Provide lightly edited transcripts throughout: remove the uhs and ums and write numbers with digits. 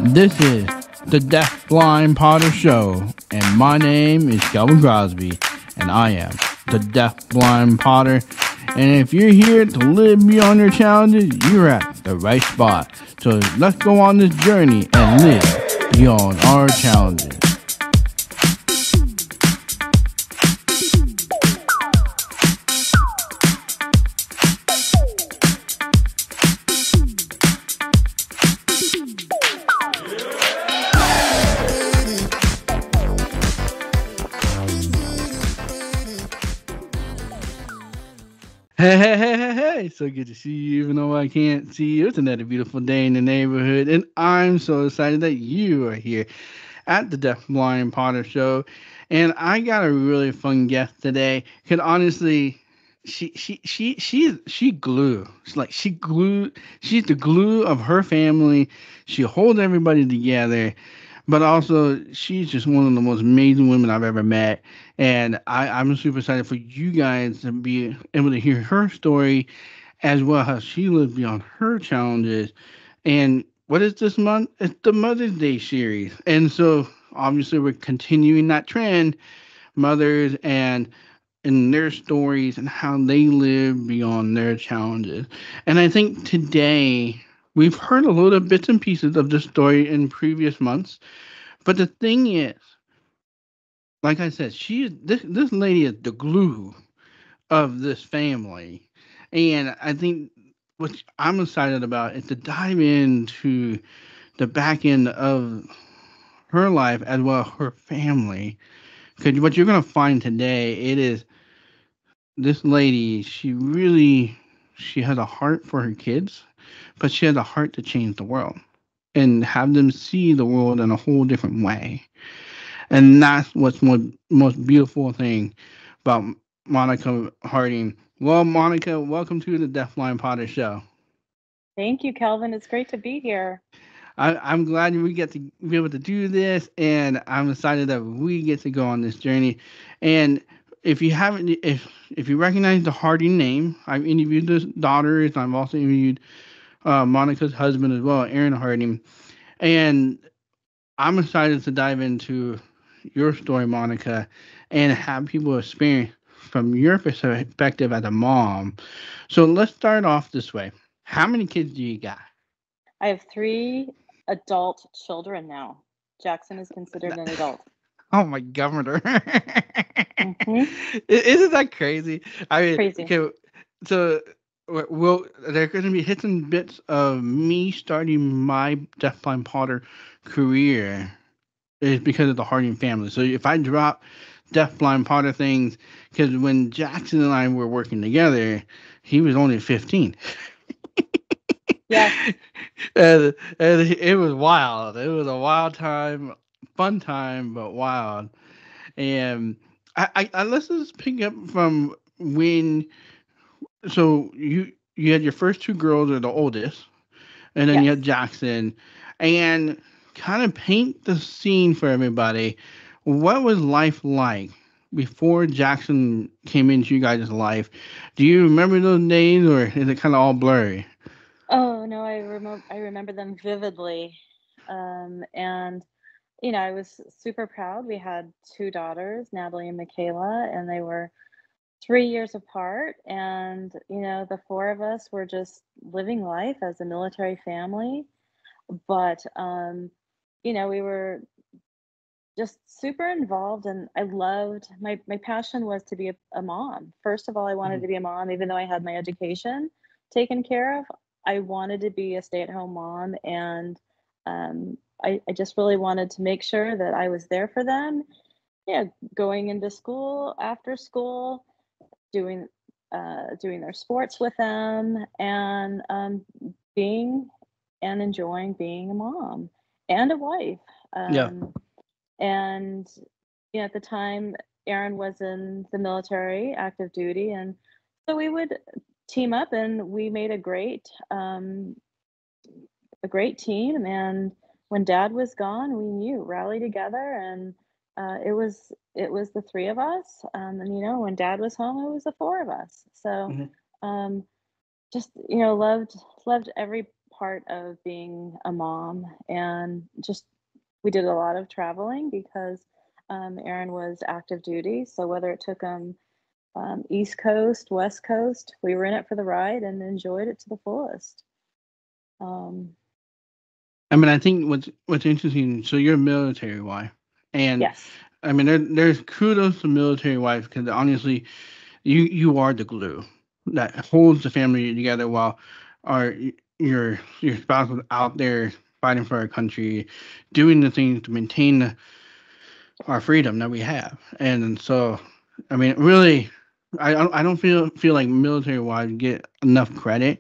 This is the Deaf Blind Potter Show, and my name is Calvin Crosby, and I am the Deaf Blind Potter. And if you're here to live beyond your challenges, you're at the right spot. So let's go on this journey and live beyond our challenges. Hey, so good to see you, even though I can't see you. It's another beautiful day in the neighborhood, and I'm so excited that you are here at the Deaf Blind Potter Show. And I got a really fun guest today, because honestly, she glue. She's the glue of her family. She holds everybody together. But also, she's just one of the most amazing women I've ever met. And I'm super excited for you guys to be able to hear her story as well, how she lives beyond her challenges. And what is this month? It's the Mother's Day series. And so, obviously, we're continuing that trend, mothers and their stories and how they live beyond their challenges. And I think today, we've heard a little bits and pieces of this story in previous months. But the thing is, like I said, she is this lady is the glue of this family, and I think what I'm excited about is to dive into the back end of her life as well as her family. Because what you're gonna find today, it is this lady. She has a heart for her kids, but she has a heart to change the world and have them see the world in a whole different way. And that's what's most beautiful thing about Monica Harding. Well, Monica, welcome to the Deafblind Potter Show. Thank you, Kelvin. It's great to be here. I'm glad we get to be able to do this, and I'm excited that we get to go on this journey. And if you haven't, if you recognize the Harding name, I've interviewed the daughters. I've also interviewed Monica's husband as well, Aaron Harding, and I'm excited to dive into your story, Monica, and have people experience from your perspective as a mom. So let's start off this way. How many kids do you got? I have three adult children now. Jackson is considered an adult. Oh my governor. Hmm. Isn't that crazy? I mean, Crazy. okay, so well, there are going to be hits and bits of me starting my Deafblind Potter career is because of the Harding family. So if I drop Deafblind Potter things, because when Jackson and I were working together, he was only 15. Yes. and it was wild. It was a wild time, fun time, but wild. And let's just pick up from when. So you had your first two girls are the oldest, and then you Yes. had Jackson, and kind of paint the scene for everybody. What was life like before Jackson came into you guys' life? Do you remember those days, or is it kind of all blurry? Oh no, I remember them vividly. And I was super proud. We had two daughters, Natalie and Michaela, and they were 3 years apart. And the four of us were just living life as a military family. But we were just super involved, and I loved my passion was to be a mom. First of all, I wanted Mhm. to be a mom even though I had my education taken care of. I wanted to be a stay-at-home mom, and I just really wanted to make sure that I was there for them. Yeah, going into school, after school, doing doing their sports with them, and being and enjoying being a mom and a wife. Yeah. Um, and at the time, Aaron was in the military, active duty, and so we would team up, and we made a great team. And when Dad was gone, we knew rally together, and it was the three of us. And when Dad was home, it was the four of us. So Mhm. um, just loved every part of being a mom, and just we did a lot of traveling because Aaron was active duty. So whether it took him East Coast, West Coast, we were in it for the ride and enjoyed it to the fullest. Um, I mean, I think what's interesting. So you're a military wife, and yes, I mean, there's kudos to military wives because honestly, you are the glue that holds the family together while our your spouse is out there fighting for our country, doing the things to maintain our freedom that we have. And so, I mean, really, I don't feel like military wives get enough credit,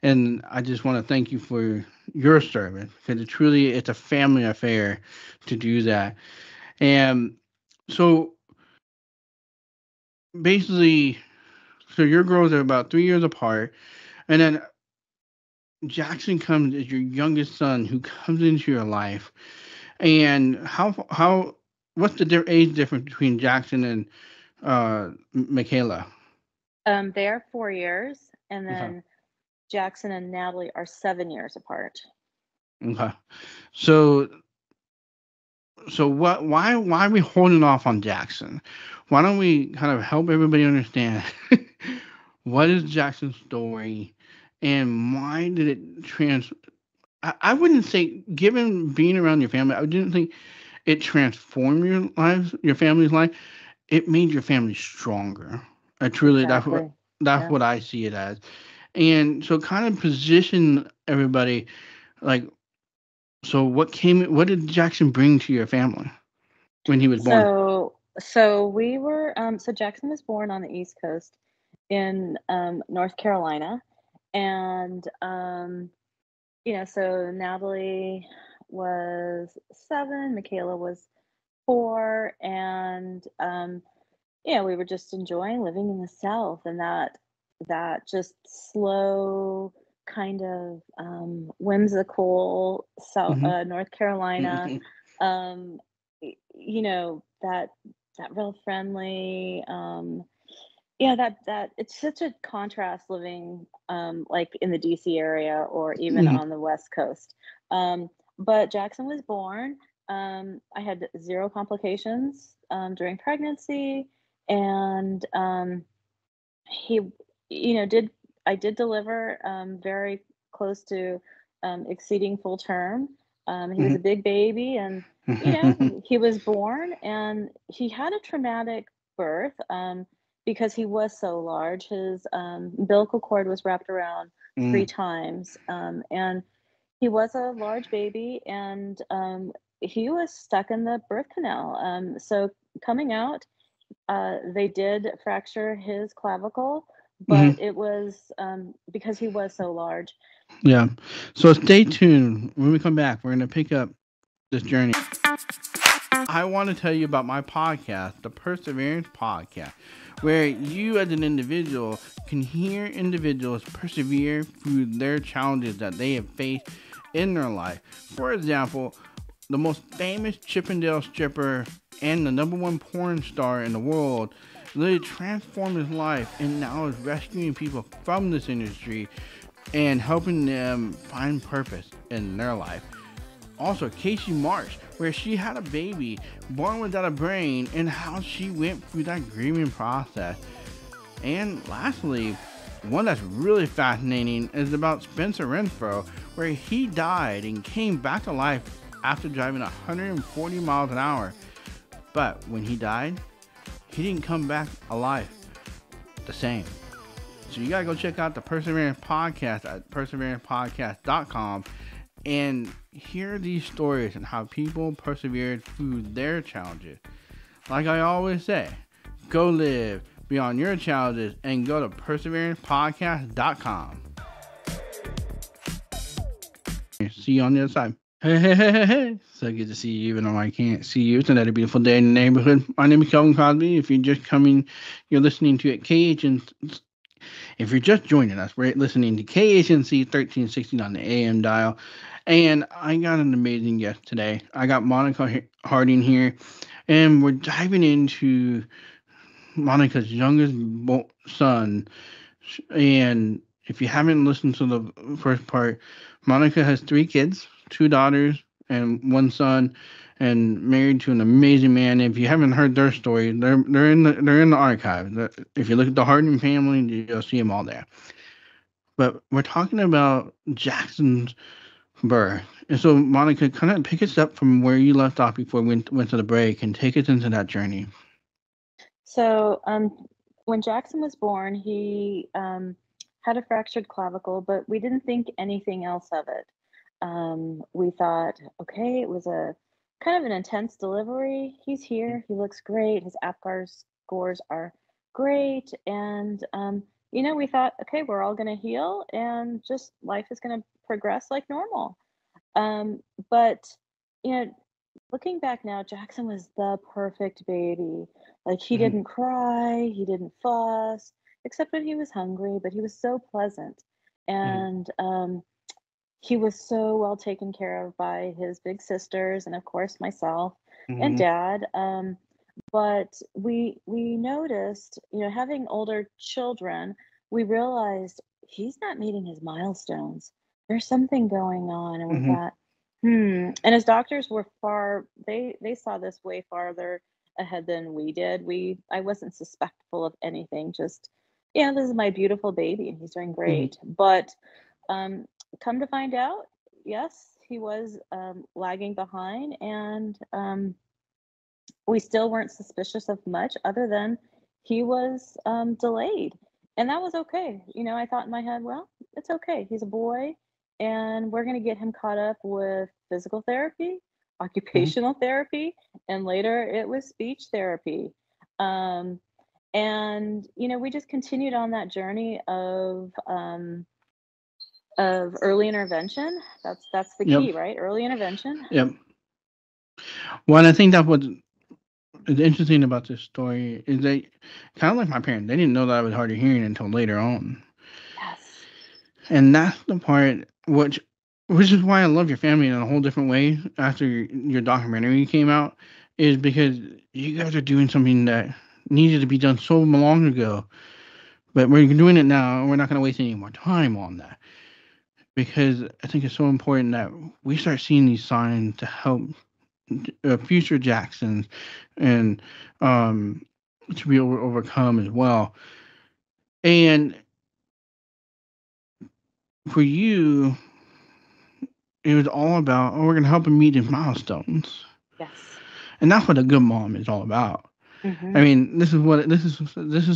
and I just want to thank you for your service because it's a family affair to do that. And so basically, so your girls are about 3 years apart, and then Jackson comes as your youngest son who comes into your life. And how what's the age difference between Jackson and Michaela? they are 4 years, and Okay. then Jackson and Natalie are 7 years apart. Okay. So why are we holding off on Jackson? Why don't we kind of help everybody understand what is Jackson's story and why did it I wouldn't say given being around your family, I didn't think it transformed your family's life. It made your family stronger. I truly Exactly. that's Yeah. what I see it as. And so kind of position everybody like so what did Jackson bring to your family when he was born? So Jackson was born on the East Coast in North Carolina, and so Natalie was 7, Michaela was 4, and we were just enjoying living in the South, and that just slow kind of whimsical Hmm. North Carolina, Hmm. um, that real friendly. Yeah, that it's such a contrast living like in the DC area or even Hmm. on the West Coast. But Jackson was born. I had 0 complications during pregnancy, and he, did I did deliver very close to exceeding full term. He was a big baby, and Hmm. he was born, and he had a traumatic birth because he was so large. His umbilical cord was wrapped around 3 times, and he was a large baby, and he was stuck in the birth canal. So coming out, they did fracture his clavicle, Hmm. but it was because he was so large. Yeah. So stay tuned. When we come back, we're gonna pick up this journey. I want to tell you about my podcast, the Perseverance Podcast, where you as an individual can hear individuals persevere through their challenges that they have faced in their life. For example, the most famous Chippendale stripper and the #1 porn star in the world literally transformed his life and now is rescuing people from this industry and helping them find purpose in their life. Also, Casey Marsh, where she had a baby born without a brain and how she went through that grieving process. And lastly, one that's really fascinating is about Spencer Renfro, where he died and came back to life after driving 140 miles an hour. But when he died, he didn't come back alive the same. So you gotta go check out the Perseverance Podcast at perseverancepodcast.com and hear these stories and how people persevered through their challenges. Like I always say, go live beyond your challenges and go to perseverancepodcast.com. See you on the other side. Hey, hey, hey, hey, hey. So good to see you, even though I can't see you. It's another beautiful day in the neighborhood. My name is Kelvin Cosby. If you're just coming, you're listening to it, KH and if you're just joining us, we're listening to KHNC 1360 on the AM dial. And I got an amazing guest today. I got Monica Harding here, and we're diving into Monica's youngest son and If you haven't listened to the first part, Monica has three kids, two daughters and one son, and married to an amazing man. If you haven't heard their story, they're in the archive. If you look at the Harden family, you'll see them all there. But we're talking about Jackson's birth. And so, Monica, kind of pick us up from where you left off before we went to the break and take us into that journey. So, when Jackson was born, he had a fractured clavicle, but we didn't think anything else of it. We thought, okay, it was a kind of an intense delivery. He's here. He looks great. His APGAR scores are great. And, we thought, okay, we're all going to heal and just life is going to progress like normal. Um, but, you know, looking back now, Jackson was the perfect baby. Like, he Mm-hmm, didn't cry, he didn't fuss, except when he was hungry, but he was so pleasant. mm-hmm, And he was so well taken care of by his big sisters and, of course, myself and mm-hmm, dad. But we noticed, having older children, we realized he's not meeting his milestones. There's something going on, and we mm-hmm, thought, And his doctors were they saw this way farther ahead than we did. I wasn't suspectful of anything. Just, yeah, this is my beautiful baby, and he's doing mm-hmm, great. But um, come to find out, yes, he was lagging behind, and we still weren't suspicious of much other than he was delayed. And that was okay. I thought in my head, well, it's okay. He's a boy, and we're going to get him caught up with physical therapy, mm-hmm. occupational therapy, and later it was speech therapy. Um, and we just continued on that journey of early intervention. That's the Yep, key, right? Early intervention. yep. Well, and I think that what is interesting about this story is that, kind of like my parents, they didn't know that I was hard of hearing until later on. Yes. And that's the part which is why I love your family in a whole different way after your documentary came out, is because you guys are doing something that needed to be done so long ago, but we're doing it now, and we're not going to waste any more time on that, because I think it's so important that we start seeing these signs to help future Jacksons and um, to be able to overcome as well. And for you, it was all about, oh, we're going to help him meet his milestones. Yes. And that's what a good mom is all about. I Mm-hmm. mean, this is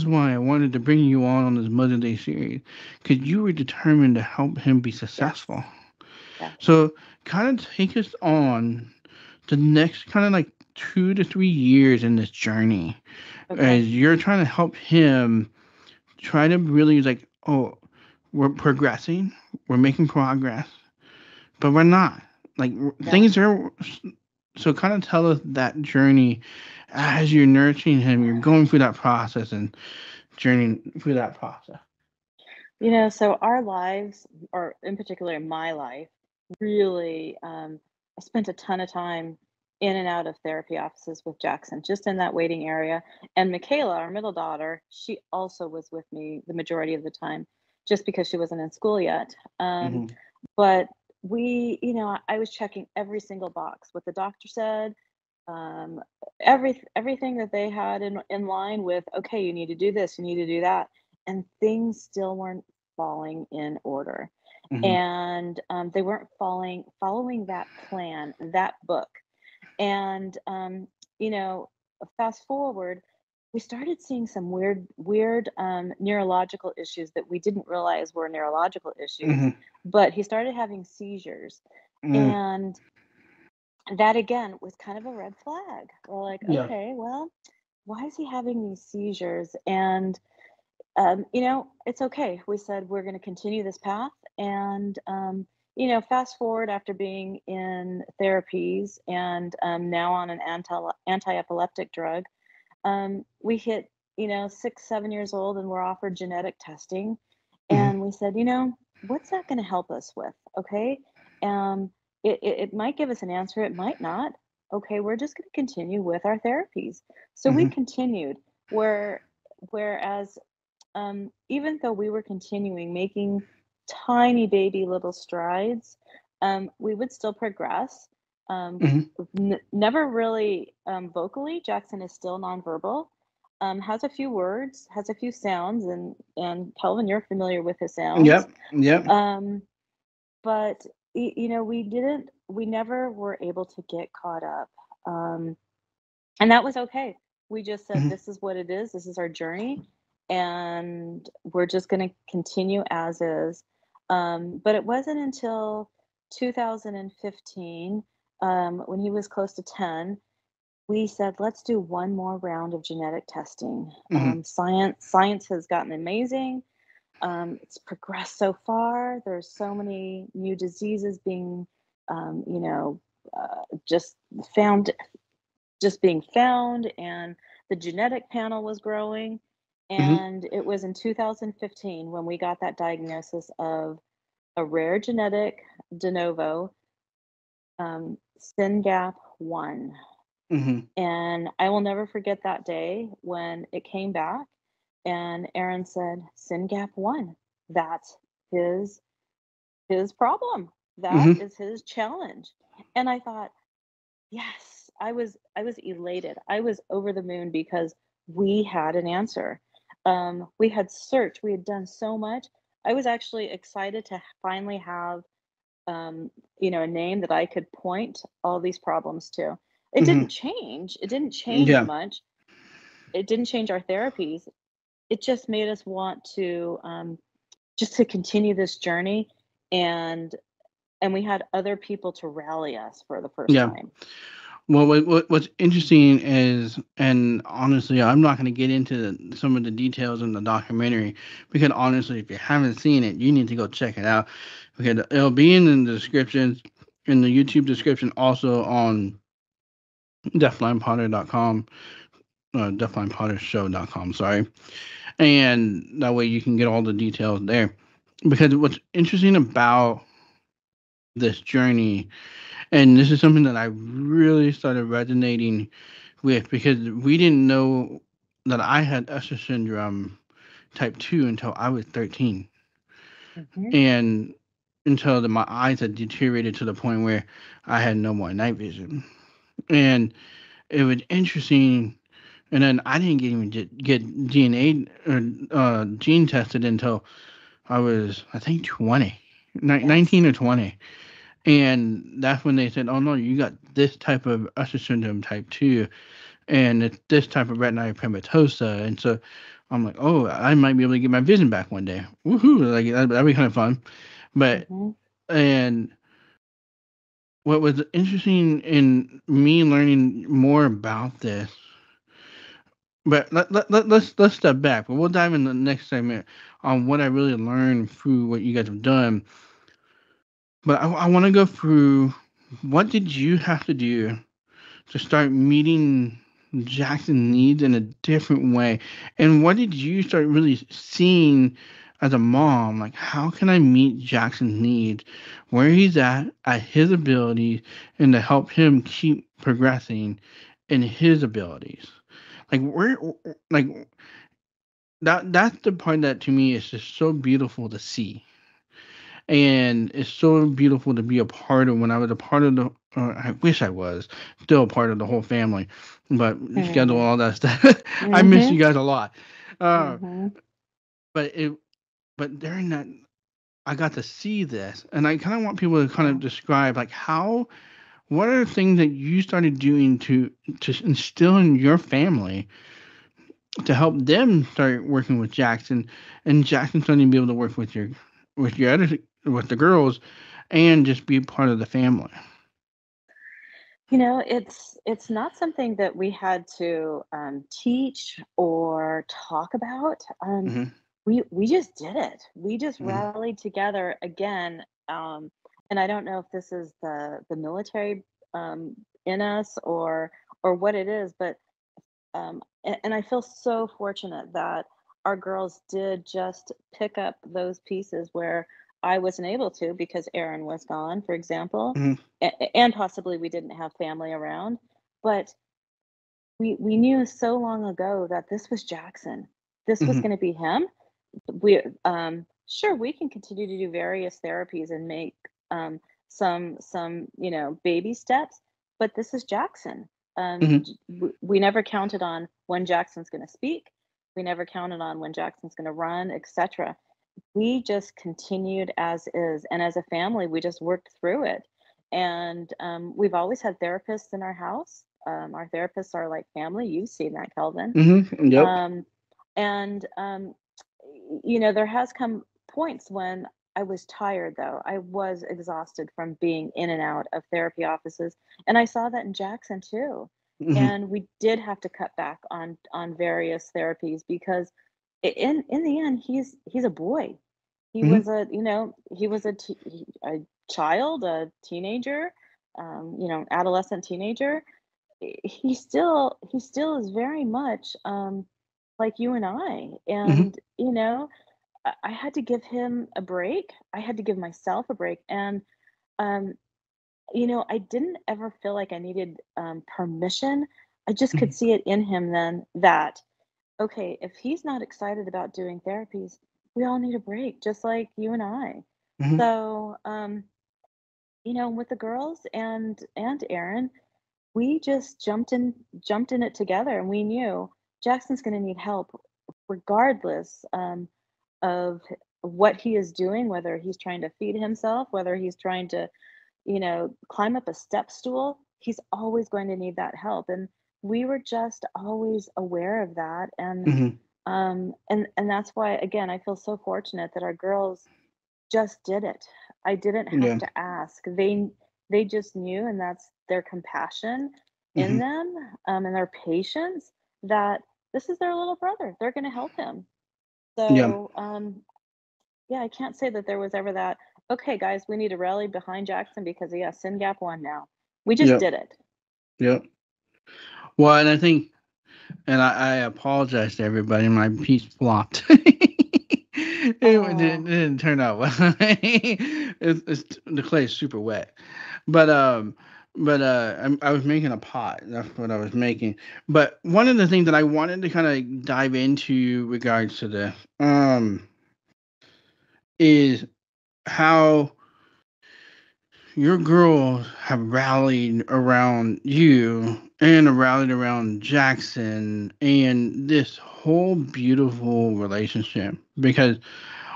why I wanted to bring you on this Mother's Day series, because you were determined to help him be Yes. successful. Yes. So, kind of take us on the next kind of like 2 to 3 years in this journey, Okay. as you're trying to help him try to really like, oh, we're progressing, we're making progress, but we're not. Like, Yeah. things are. So, kind of tell us that journey as you're nurturing him, you're going through that process and journeying through that process. So our lives, or in particular my life, really, I spent a ton of time in and out of therapy offices with Jackson, just in that waiting area. And Michaela, our middle daughter, she also was with me the majority of the time, just because she wasn't in school yet. Hmm. But I was checking every single box, what the doctor said, um, everything that they had in line with, okay, you need to do this, you need to do that, and things still weren't falling in order, Hmm. and they weren't following that plan, that book, and you know, fast forward, we started seeing some weird neurological issues that we didn't realize were neurological issues, Hmm. but he started having seizures, Mm. and that again was kind of a red flag. We're like, Yeah. okay, well, why is he having these seizures? And it's okay. We said we're going to continue this path, and fast forward after being in therapies and now on an anti-epileptic drug, we hit 6 7 years old, and we're offered genetic testing, Hmm. and we said, what's that going to help us with? Okay. um it might give us an answer, it might not. Okay, we're just going to continue with our therapies. So we Hmm. continued, whereas even though we were continuing making tiny baby little strides, we would still progress. Um, Mhm. Never really vocally. Jackson is still nonverbal. Has a few words, has a few sounds, and Kelvin, you're familiar with his sounds. Yep. Yep. Um, but we never were able to get caught up. Um, and that was okay. We just said, Mhm. "This is what it is. This is our journey, and we're just gonna continue as is." But it wasn't until 2015, when he was close to 10, we said, "Let's do one more round of genetic testing." Mhm. Science has gotten amazing. It's progressed so far. There's so many new diseases being, just found just being found, and the genetic panel was growing. Mhm. And it was in 2015 when we got that diagnosis of a rare genetic de novo, Syngap 1. Mhm. And I will never forget that day when it came back and Aaron said, Syngap 1. That's his his problem. That Mhm. is his challenge. And I thought, yes, I was elated. I was over the moon because we had an answer. We had searched, we had done so much. I was actually excited to finally have, a name that I could point all these problems to. It Mhm. didn't change. It didn't change Yeah. much. It didn't change our therapies. It just made us want to, just to continue this journey, and and we had other people to rally us for the first Yeah. time. Well, what's interesting is, and honestly, I'm not going to get into some of the details in the documentary because honestly, if you haven't seen it, you need to go check it out. Okay, it'll be in the description, in the YouTube description, also on deafblindpotter.com, deafblindpottershow.com. Sorry, and that way you can get all the details there. Because what's interesting about this journey, and this is something that I really started resonating with because we didn't know that I had Usher syndrome type 2 until I was 13. Mhm. And until my eyes had deteriorated to the point where I had no more night vision. And it was interesting. And then I didn't get DNA or gene tested until I was, I think, 20, Yes. 19 or 20. And that's when they said, oh no, you got this type of Usher syndrome type 2 and it's this type of retinitis pigmentosa. And so I'm like, oh, I might be able to get my vision back one day. Woohoo! Like that'd be kind of fun. But Mhm. and what was interesting in me learning more about this, but let's step back. But we'll dive in the next segment on what I really learned through what you guys have done. But I want to go through what did you have to do to start meeting Jackson's needs in a different way? And what did you start really seeing as a mom? Like, how can I meet Jackson's needs, where he's at his abilities, and to help him keep progressing in his abilities? Like, where, like, that's the part that to me is just so beautiful to see and it's so beautiful to be a part of. When I was a part of the I wish I was still a part of the whole family, but schedule Mhm. all that stuff. I miss Mhm. you guys a lot. uh Mhm. but it but during that I got to see this, and I kind of want people to kind Yeah. of describe like how what are the things that you started doing to instill in your family to help them start working with Jackson, and Jackson starting to be able to work with your other with the girls and just be part of the family. It's not something that we had to, teach or talk about. Mhm, We just did it. We just mhm, rallied together again, and I don't know if this is the military, in us, or what it is, but and I feel so fortunate that our girls did just pick up those pieces where I wasn't able to because Aaron was gone, for example, mhm, and possibly we didn't have family around. But we knew so long ago that this was Jackson. This was mhm, going to be him. we sure, we can continue to do various therapies and make some baby steps, but this is Jackson. Hmm. We never counted on when Jackson's going to speak. We never counted on when Jackson's going to run, etc. We just continued as is, and as a family we just worked through it. And we've always had therapists in our house. Our therapists are like family. You've seen that, Kelvin. Hmm. Yep. um, and there has come points when I was tired, though. I was exhausted from being in and out of therapy offices, and I saw that in Jackson too. Hmm. And we did have to cut back on various therapies because in the end he's a boy. He Hmm. was a child, a teenager, adolescent teenager. He still is very much like you and I. Hmm. And I had to give him a break. I had to give myself a break. And um, I didn't ever feel like I needed permission. I just could Hmm. see it in him then that, okay, if he's not excited about doing therapies, we all need a break, just like you and I. Hmm. So, with the girls and Aaron, we just jumped in it together, and we knew Jackson's going to need help regardless of what he is doing, whether he's trying to feed himself, whether he's trying to climb up a step stool. He's always going to need that help, and we were just always aware of that. And Hmm. that's why, again, I feel so fortunate that our girls just did it. I didn't have Yeah. to ask. They just knew, and that's their compassion in Hmm. them, and their patience, that this is their little brother. They're gonna help him. Yeah. So, yeah, I can't say that there was ever that, "Okay, guys, we need to rally behind Jackson because, yeah, Syngap won now." We just Yep. did it. Yep. Well, and I think, and I apologize to everybody. My piece flopped. It Oh, didn't turn out well. The clay is super wet, but I was making a pot. That's what I was making. But one of the things that I wanted to kind of dive into regards to this is how your girls have rallied around you and rallied around Jackson and this whole beautiful relationship, because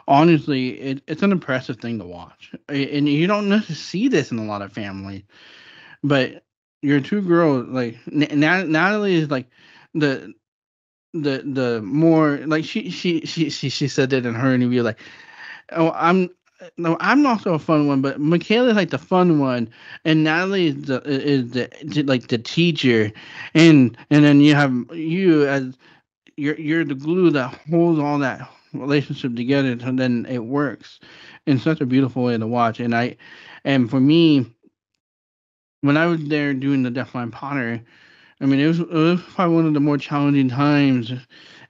honestly it's an impressive thing to watch, and you don't necessarily see this in a lot of families. But your two girls, like Natalie, is like the the more like she said that in her interview, like, oh, I'm also a fun one, but Michaela is like the fun one, and Natalie is the like the teacher, and then you have you as you're the glue that holds all that relationship together, so then it works in such a beautiful way to watch. And for me, when I was there doing the Deafblind Potter, I mean, it was probably one of the more challenging times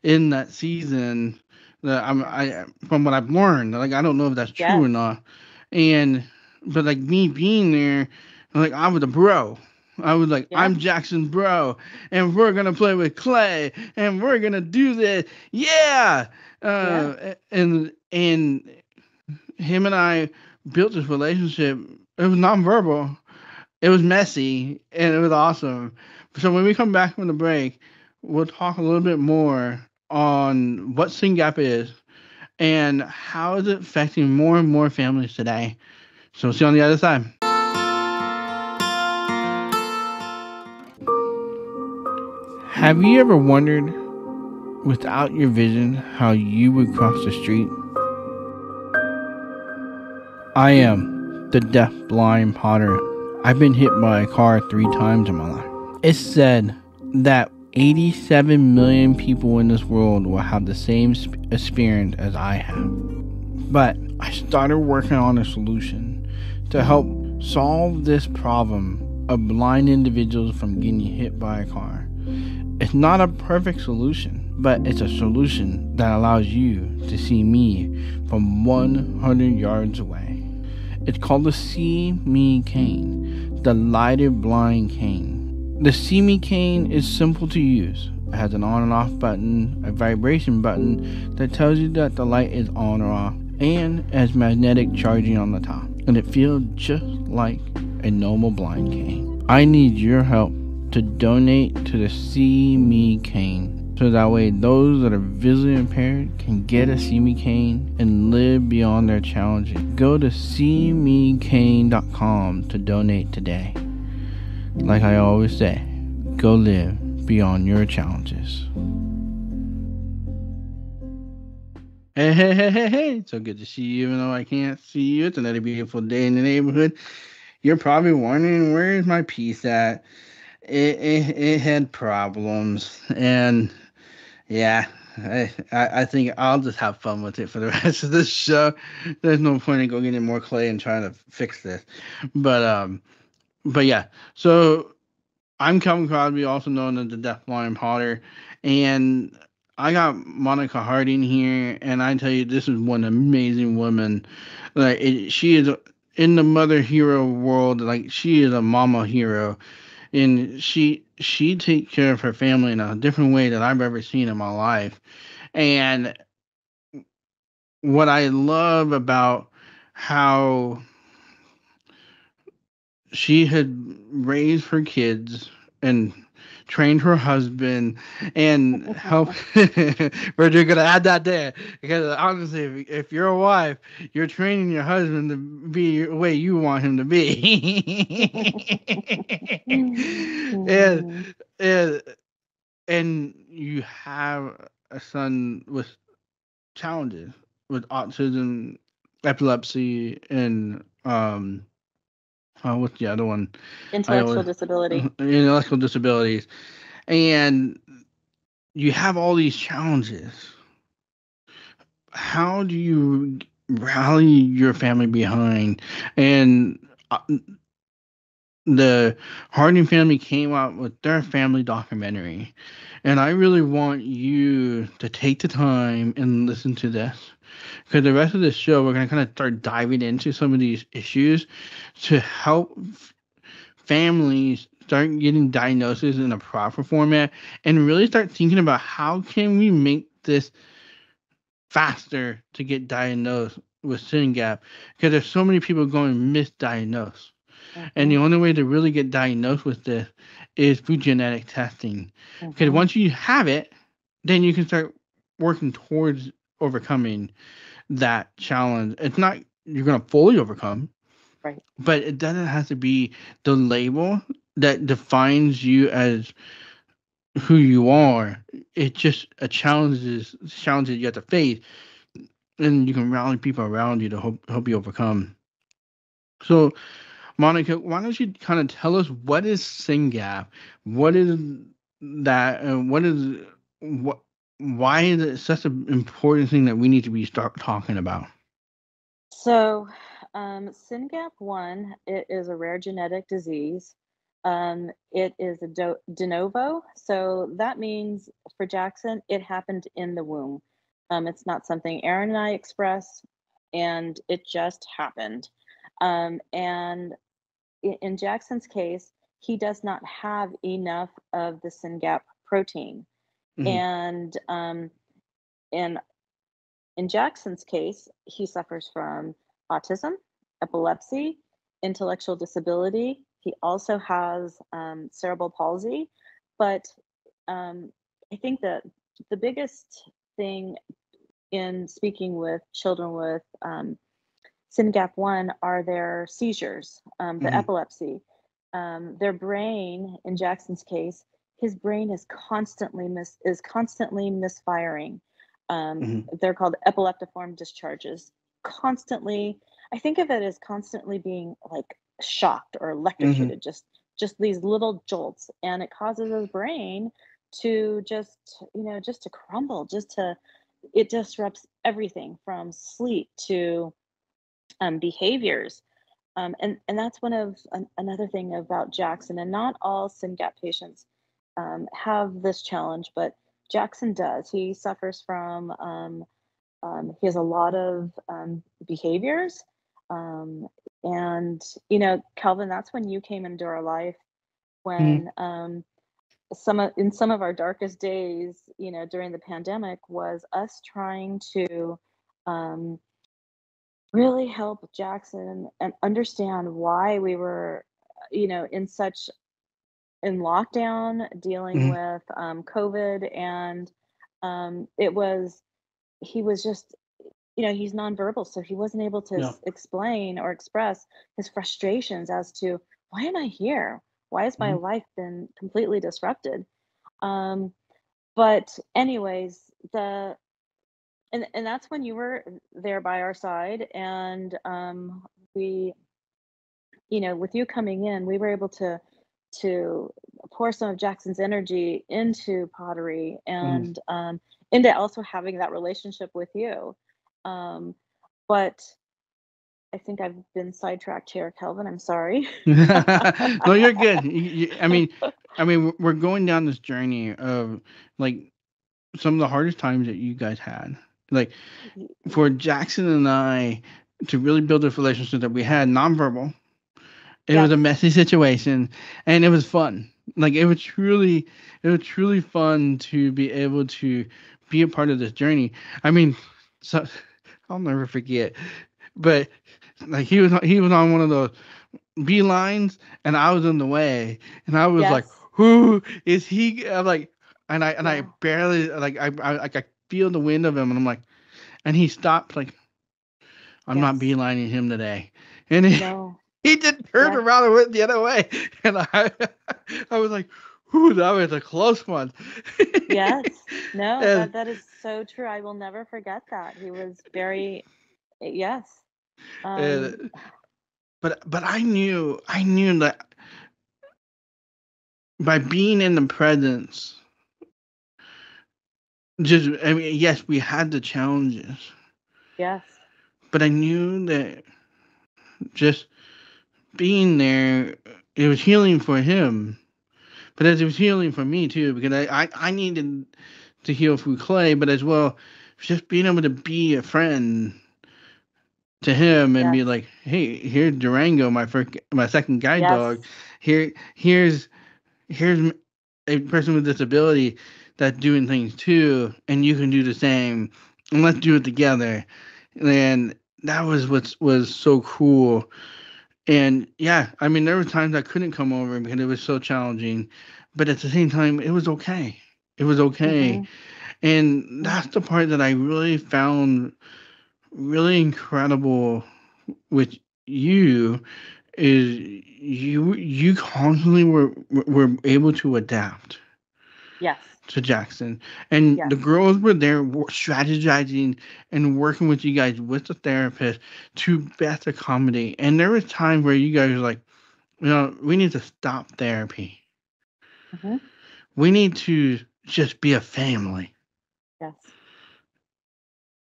in that season. That I yes. from what I've learned, like I don't know if that's true or Yes. not. And but like me being there, like I was a bro. I was like, Yeah. I'm Jackson's bro, and we're gonna play with clay, and we're gonna do this, yeah. Yeah. And him and I built this relationship. It was nonverbal, it was messy, and it was awesome. So when we come back from the break, we'll talk a little bit more on what Syngap is and how is it affecting more and more families today. So we'll see you on the other side. Have you ever wondered, without your vision, how you would cross the street? I am the deaf blind Potter. I've been hit by a car 3 times in my life. It's said that 87 million people in this world will have the same experience as I have. But I started working on a solution to help solve this problem of blind individuals from getting hit by a car. It's not a perfect solution, but it's a solution that allows you to see me from 100 yards away. It's called the See Me cane, the lighted blind cane. The See Me cane is simple to use. It has an on and off button, a vibration button that tells you that the light is on or off, and has magnetic charging on the top. And it feels just like a normal blind cane. I need your help to donate to the See Me cane, so that way those that are visually impaired can get a See Me cane and live beyond their challenges. Go to seemecane.com to donate today. Like I always say, go live beyond your challenges. Hey, hey, hey, hey, hey. So good to see you, even though I can't see you. It's another beautiful day in the neighborhood. You're probably wondering, where's my piece at? It had problems. And yeah, I think I'll just have fun with it for the rest of this show. There's no point in going getting more clay and trying to fix this. But um, but yeah. So I'm Calvin Crosby, also known as the Deaf Blind Potter, and I got Monica Harding here, and I tell you, this is one amazing woman. She is in the mother hero world. Like, she is a mama hero, and she takes care of her family in a different way that I've ever seen in my life. And what I love about how she had raised her kids and trained her husband and helped. We're gonna add that there, because honestly, if you're a wife, you're training your husband to be the way you want him to be. and Mm. and and you have a son with challenges, with autism, epilepsy, and what's the other one? I Intellectual always disability. intellectual disabilities, and you have all these challenges. How do you rally your family behind? And the Harding family came out with their family documentary, and I really want you to take the time and listen to this, because the rest of this show we're going to kind of start diving into some of these issues to help families start getting diagnoses in a proper format, and really start thinking about how can we make this faster to get diagnosed with Syngap, because there's so many people going misdiagnosed. And the Hmm. only way to really get diagnosed with this is through genetic testing. Because Hmm. once you have it, then you can start working towards overcoming that challenge. It's not you're going to fully overcome, Right. but it doesn't have to be the label that defines you as who you are. It's just a challenge that you have to face, and you can rally people around you to help you overcome. So, Monica, why don't you kind of tell us what is SingGap? What is that? What is what? Why is it such an important thing that we need to be start talking about? So, Syngap 1, it is a rare genetic disease. It is a de novo. So that means for Jackson, it happened in the womb. It's not something Aaron and I express, and it just happened. And in Jackson's case, he does not have enough of the SYNGAP protein. Hmm. And in Jackson's case, he suffers from autism, epilepsy, intellectual disability. He also has cerebral palsy. But um, I think that the biggest thing in speaking with children with SYNGAP1 are their seizures, the Hmm. epilepsy. Their brain, in Jackson's case, his brain is constantly misfiring. Hmm. They're called epileptiform discharges. Constantly, I think of it as constantly being like shocked or Hmm. electrocuted, just these little jolts, and it causes his brain to just to crumble, it disrupts everything from sleep to behaviors. And that's another thing about Jackson, and not all SYNGAP patients have this challenge, but Jackson does. He suffers from, he has a lot of behaviors. Um, and, Calvin, that's when you came into our life Hmm. when in some of our darkest days, you know, during the pandemic was us trying to um, really help Jackson and understand why we were, you know, in lockdown, dealing Mhm. with COVID, and it was he was just, you know, he's nonverbal, so he wasn't able to Yeah. explain or express his frustrations as to why am I here? Why has my Mhm. life been completely disrupted? Um, but anyways, the and that's when you were there by our side, and we, you know, with you coming in, we were able to pour some of Jackson's energy into pottery, Mhm. and into also having that relationship with you. Um, but I think I've been sidetracked here, Kelvin. I'm sorry. No, you're good. I mean, we're going down this journey of like some of the hardest times that you guys had. Like for Jackson and I to really build a relationship that we had nonverbal. It was Yes. a messy situation, and it was fun. Like it was truly fun to be able to be a part of this journey. I mean, so I'll never forget. But like he was on one of those beelines, and I was in the way, and I was like, Yes. "Who is he?" I'm like, and I Yeah. barely like I feel the wind of him, and I'm like, and he stopped like, "I'm not Yes. beelining him today," and he, No. he just turned Yes. around and went the other way, and I was like, "Whew, that was a close one." Yes. No, and, that is so true. I will never forget that. He was very yes. Um, and but I knew that by being in the presence, just I mean, yes, we had the challenges, yes. but I knew that just being there, it was healing for him. But as it was healing for me too, because I needed to heal through clay, but as well, just being able to be a friend to him and be Yes. like, hey, here's Durango, my second guide dog. Yes. Here's a person with disability that's doing things too, and you can do the same, and let's do it together. And that was what was so cool. And yeah, I mean, there were times I couldn't come over because it was so challenging, but at the same time, it was okay. It was okay. Mhm. And Mm. that's the part that I really found really incredible with you is you constantly were able to adapt Yes. to Jackson, and the Yes. girls were there strategizing and working with you guys with the therapist to best accommodate. And there was times where you guys were like, we need to stop therapy. Mhm. We need to just be a family. Yes.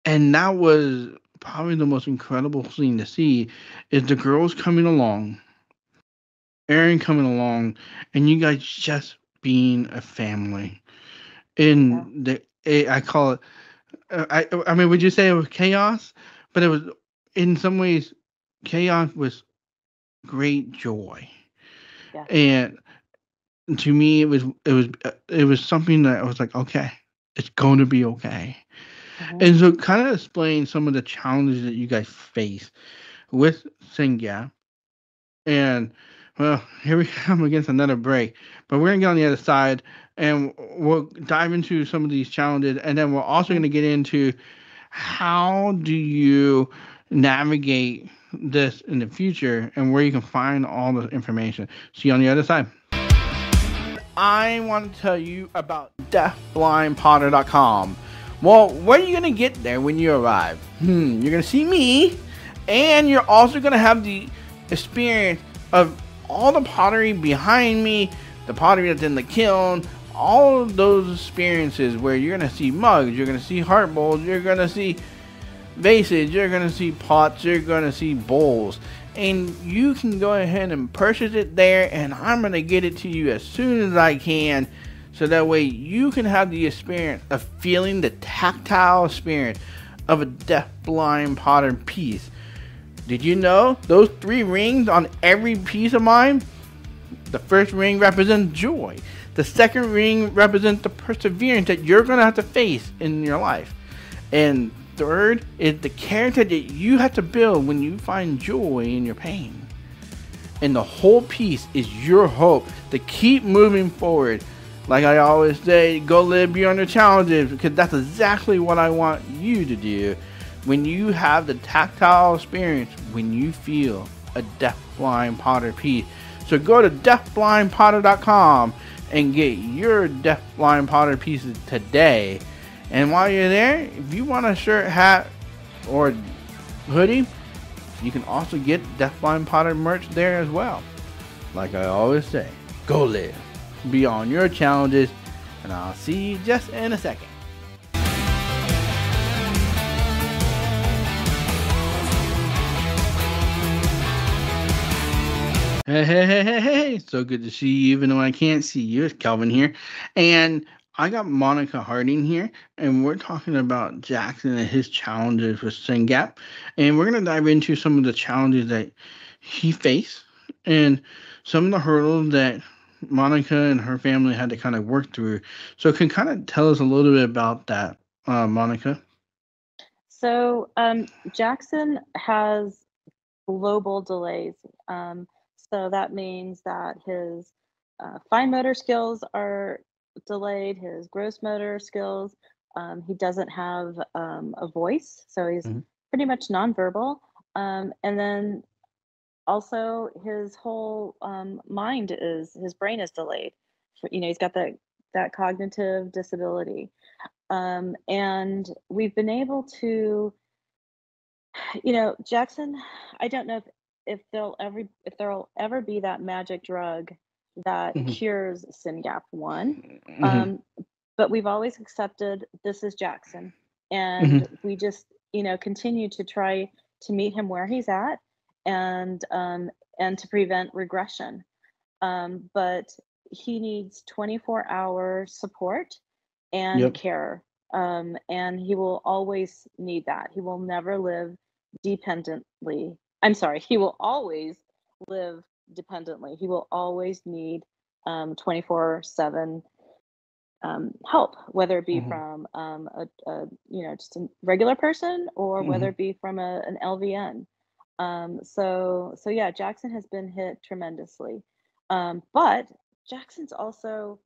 And that was probably the most incredible thing to see is the girls coming along, Aaron coming along, and you guys just being a family. Yeah. I call it. I mean, would you say it was chaos? But it was in some ways chaos was great joy, Yes. and to me, it was something that I was like, okay, it's going to be okay. Mhm. And so, kind of explain some of the challenges that you guys face with Syngap. And well, here we come against another break, but we're gonna get on the other side, and we'll dive into some of these challenges, and then we're also Mhm. gonna get into how do you navigate this in the future and where you can find all the information. See you on the other side. I want to tell you about deafblindpotter.com. Well, where are you going to get there when you arrive? You're going to see me, and you're also going to have the experience of all the pottery behind me, the pottery that's in the kiln, all of those experiences where you're going to see mugs, you're going to see heart bowls, you're going to see vases, you're going to see pots, you're going to see bowls. And you can go ahead and purchase it there, and I'm going to get it to you as soon as I can. So that way you can have the experience of feeling the tactile experience of a deaf-blind potter piece. Did you know those 3 rings on every piece of mine? The first ring represents joy. The second ring represents the perseverance that you're going to have to face in your life. And third is the character that you have to build when you find joy in your pain. And the whole piece is your hope to keep moving forward. Like I always say, go live beyond your challenges, because that's exactly what I want you to do when you have the tactile experience, when you feel a deafblind Potter piece. So go to deafblindpotter.com and get your deafblind Potter pieces today. And while you're there, if you want a shirt, hat, or hoodie, you can also get Deafblind Potter merch there as well. Like I always say, go live beyond your challenges, and I'll see you just in a second. Hey. So good to see you, even though I can't see you. It's Kelvin here. And I got Monica Harding here, and we're talking about Jaxon and his challenges with Syngap. And we're going to dive into some of the challenges that he faced and some of the hurdles that Monica and her family had to kind of work through. So, can kind of tell us a little bit about that, Monica? So Jaxon has global delays. So that means that his fine motor skills are delayed, his gross motor skills. He doesn't have a voice, so he's Mm-hmm. pretty much nonverbal. And then also his whole mind is his brain is delayed. He's got that cognitive disability. And we've been able to, Jackson, I don't know if there'll ever be that magic drug that Mm-hmm. cures Syngap 1. Mm-hmm. Um, but we've always accepted this is Jackson, Mm-hmm. and we just, continue to try to meet him where he's at, and to prevent regression. But he needs 24-hour support and Yep. care. And he will always need that. He will never live dependently. I'm sorry, he will always live dependently. He will always need 24/7 help, whether it be Mm-hmm. from just a regular person, or Mm-hmm. whether it be from an LVN. So yeah, Jackson has been hit tremendously, but Jackson's also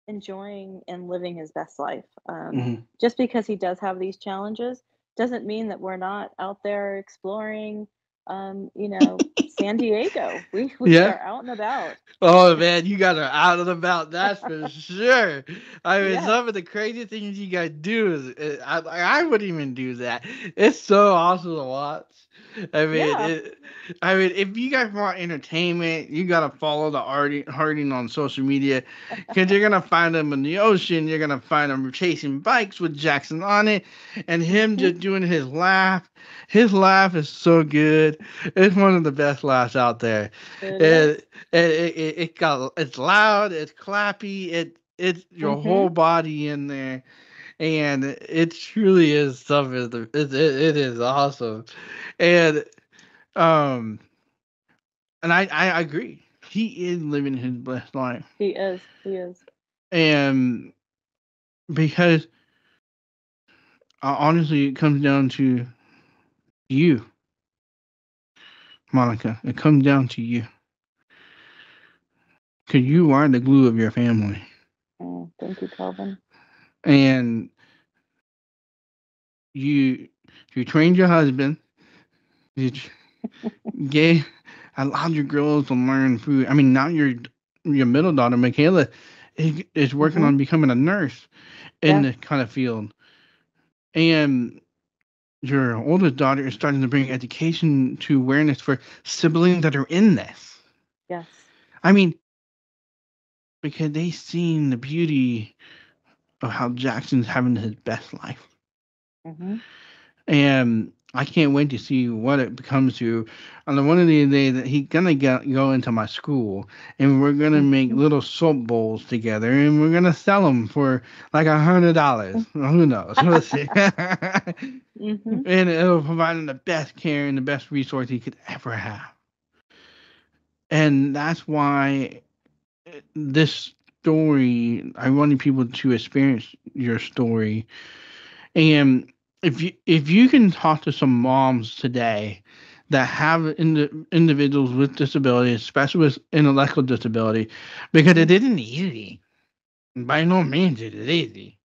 enjoying and living his best life. Mm-hmm. Just because he does have these challenges doesn't mean that we're not out there exploring. San Diego. We Yeah. are out and about. Oh man, you guys are out and about. That's for sure. I mean, Yes. some of the crazy things you guys do is I wouldn't even do that. It's so awesome to watch. I mean, Yeah. if you guys want entertainment, you gotta follow the Harding on social media, because you're gonna find them in the ocean. You're gonna find them chasing bikes with Jackson on it, and him Hmm. just doing his laugh. His laugh is so good. It's one of the best laughs out there. It is. And it's loud, it's clappy, it's your Hmm. whole body in there, and it truly is something. It is awesome, and um, and I agree. He is living his best life, He is. He is. and because honestly, it comes down to you, Monica. It comes down to you, because you are the glue of your family, Oh, thank you, Calvin. and you you trained your husband. You gay allowed your girls to learn food. I mean, now your middle daughter, Michaela, is working Hmm. on becoming a nurse in Yeah. this kind of field, and your oldest daughter is starting to bring education to awareness for siblings that are in this. Yes. I mean, because they seen the beauty of how Jackson's having his best life. Hmm. And I can't wait to see what it becomes to. On the one of these days, that he's gonna go into my school, and we're gonna make Hmm. little soap bowls together, and we're gonna sell them for like $100. Well, who knows? We'll see. Hmm. And it'll provide him the best care and the best resource he could ever have. And that's why. this story, I wanted people to experience your story. And if you can talk to some moms today that have individuals with disabilities, especially with intellectual disability, because it Mhm. isn't easy. By no means it is easy.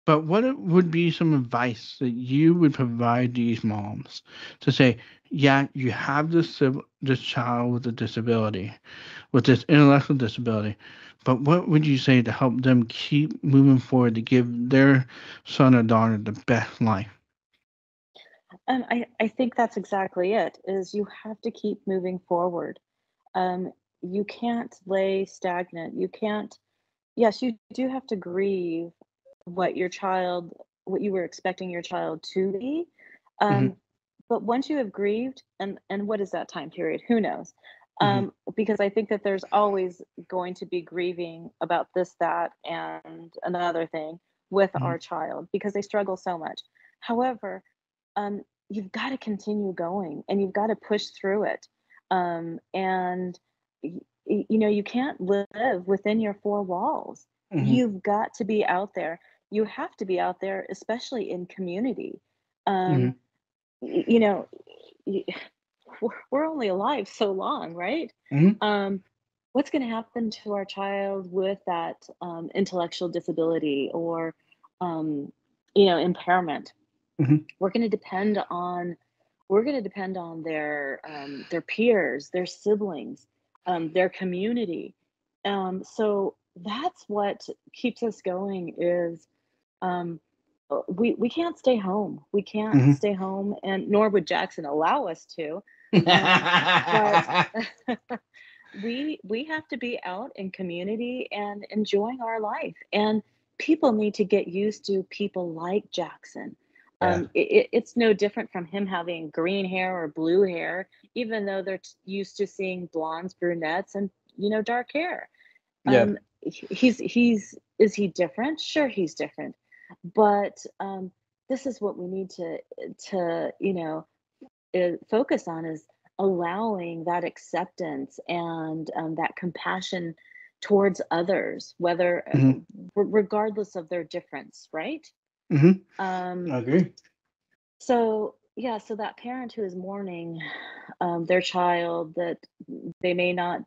But would be some advice that you would provide these moms to say, yeah, you have this child with a disability, with this intellectual disability, but what would you say to help them keep moving forward to give their son or daughter the best life? I think that's exactly it, is you have to keep moving forward. Um, you can't lay stagnant. You can't Yes, you do have to grieve what your child what you were expecting your child to be. Hmm. Um, but once you have grieved, and what is that time period? Who knows? Hmm. Because I think that there's always going to be grieving about this, that, and another thing with Hmm. our child because they struggle so much. However, you've got to continue going and you've got to push through it. And you can't live within your four walls. Hmm. You've got to be out there. You have to be out there, especially in community. Um, Hmm. y- you know, y- we're only alive so long, right? Hmm. Um, what's going to happen to our child with that intellectual disability or, um, impairment? Hmm. We're going to depend on we're going to depend on their peers, their siblings, their community. So that's what keeps us going is um, we can't stay home. We can't Hmm. stay home, and nor would Jackson allow us to. But we have to be out in community and enjoying our life, and people need to get used to people like Jackson. Yeah. It's no different from him having green hair or blue hair, even though they're used to seeing blondes, brunettes, and dark hair. Yeah. He's is he different? Sure, he's different, but this is what we need to focus on is allowing that acceptance and that compassion towards others, whether Hmm. regardless of their difference, right? Hmm. Um, I agree. so yeah, so that parent who is mourning their child that they may not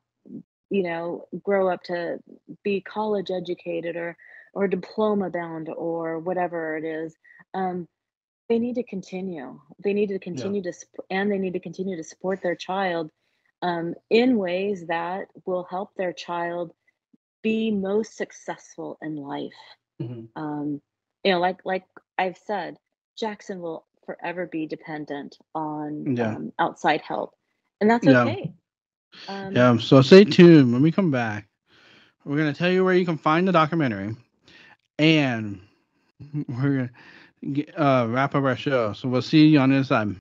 grow up to be college educated or diploma bound or whatever it is. Um, they need to continue. They need to Yeah. continue to and they need to continue to support their child in ways that will help their child be most successful in life. Hmm. Um, like I've said, Jackson will forever be dependent on Yeah. outside help, and that's Yeah. okay. Um, Yeah. So stay tuned when we come back. We're gonna tell you where you can find the documentary, and we're gonna wrap up our show. So we'll see you on the other side.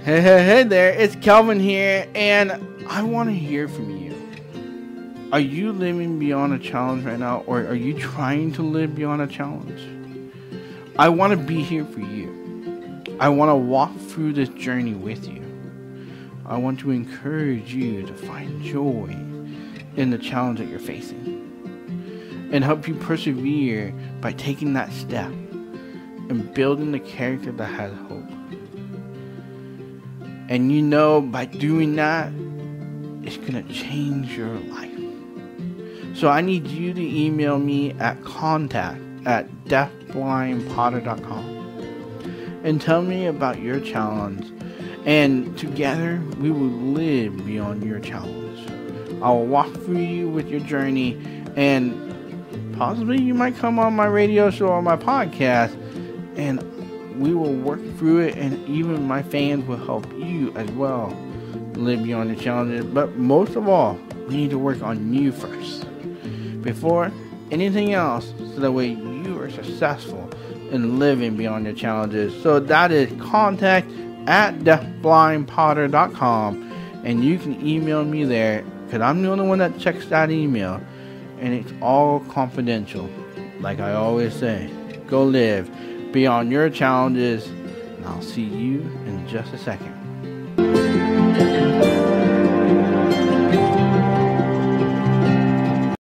Hey there, it's Kelvin here, and I want to hear from you. Are you living beyond a challenge right now, or are you trying to live beyond a challenge? I want to be here for you. I want to walk through this journey with you. I want to encourage you to find joy in the challenge that you're facing and help you persevere by taking that step and building the character that has hope. And by doing that, it's going to change your life. So I need you to email me at contact@deafblindpotter.com and tell me about your challenge. And together, we will live beyond your challenge. I will walk through you with your journey, and possibly you might come on my radio show or my podcast, and we will work through it, and even my fans will help you as well live beyond the challenges. But most of all, we need to work on you first before anything else, so that way you are successful in living beyond your challenges. So that is contact@deafblindpotter.com, and you can email me there, because I'm the only one that checks that email, and it's all confidential. Like I always say, go live beyond your challenges, and I'll see you in just a second.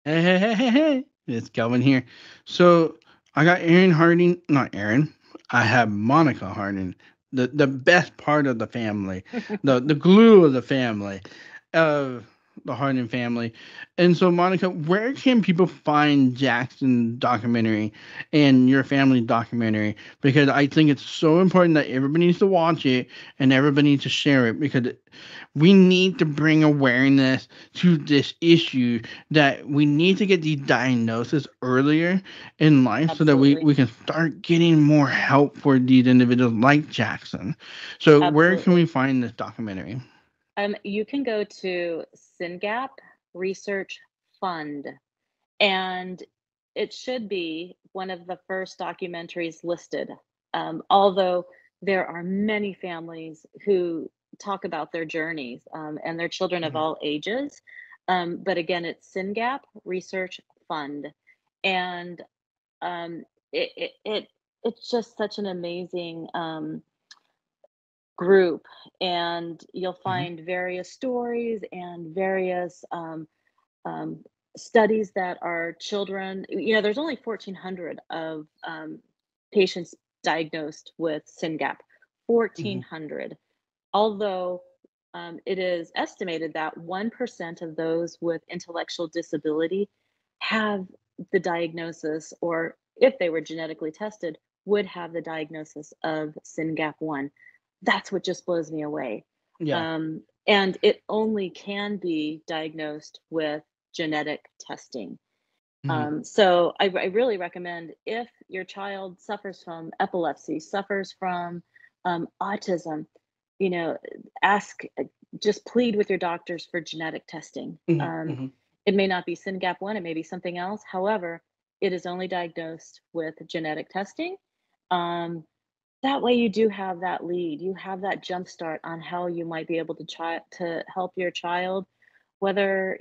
Hey, it's Kelvin here. So I got Aaron Harding, not Aaron. I have Monica Harding, the best part of the family, the glue of the family, of the Harding family. And so, Monica, where can people find Jaxon documentary and your family documentary? Because I think it's so important that everybody needs to watch it and everybody needs to share it because we need to bring awareness to this issue, that we need to get these diagnoses earlier in life so that Absolutely. we can start getting more help for these individuals like Jaxon. So where can we Absolutely. find this documentary? You can go to Syngap Research Fund, and it should be one of the first documentaries listed. Although there are many families who talk about their journeys, and their children of Mhm. all ages. But again, it's Syngap Research Fund, and um, it's just such an amazing group, and you'll Mhm. find various stories and various um, studies that are children. There's only 1,400 of patients diagnosed with SYNGAP. Mhm. 1,400. Although it is estimated that 1% of those with intellectual disability have the diagnosis, or if they were genetically tested, would have the diagnosis of SYNGAP1. That's what just blows me away. Yeah. And it only can be diagnosed with genetic testing. Mhm. So I really recommend, if your child suffers from epilepsy, suffers from autism, you know, ask, just plead with your doctors for genetic testing. Mhm. Mhm. It may not be SYNGAP1, it may be something else. However, it is only diagnosed with genetic testing. Um, that way, you do have that lead. You have that jump start on how you might be able to try to help your child, whether,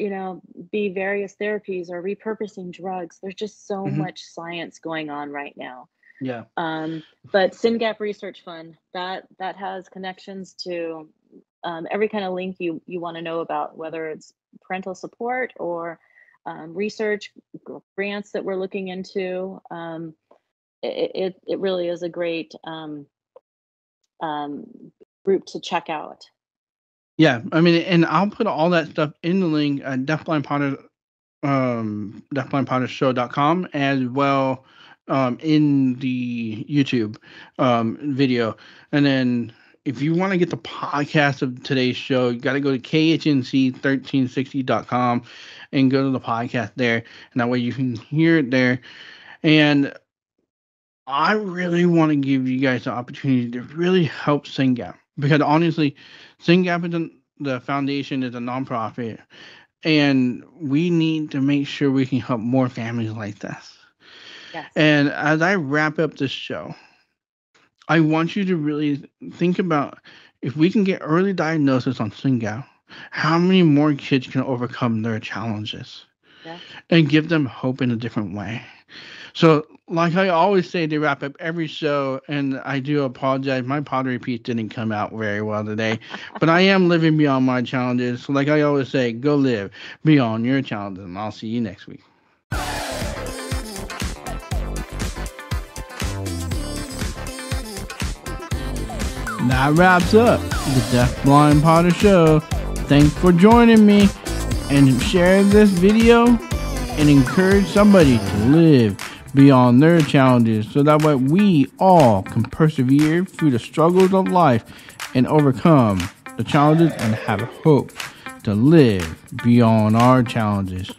be various therapies or repurposing drugs. There's just so Mhm. much science going on right now. Yeah. But SYNGAP Research Fund, that has connections to every kind of link you want to know about, whether it's parental support or research grants that we're looking into. It really is a great um, group to check out. Yeah. I mean, and I'll put all that stuff in the link at deafblindpottershow.com, as well in the YouTube video. And then if you want to get the podcast of today's show, you got to go to khnc1360.com and go to the podcast there. And that way you can hear it there. And I really want to give you guys the opportunity to really help Syngap, because honestly, Syngap is the foundation is a nonprofit, and we need to make sure we can help more families like this. Yes. And as I wrap up this show, I want you to really think about, if we can get early diagnosis on Syngap, how many more kids can overcome their challenges Yes. and give them hope in a different way. So, like I always say to wrap up every show, and I do apologize, my pottery piece didn't come out very well today, but I am living beyond my challenges. So, like I always say, go live beyond your challenges, and I'll see you next week. That wraps up the Deaf Blind Potter Show. Thanks for joining me, and share this video and encourage somebody to live beyond their challenges, so that way we all can persevere through the struggles of life and overcome the challenges and have hope to live beyond our challenges.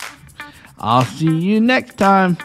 I'll see you next time.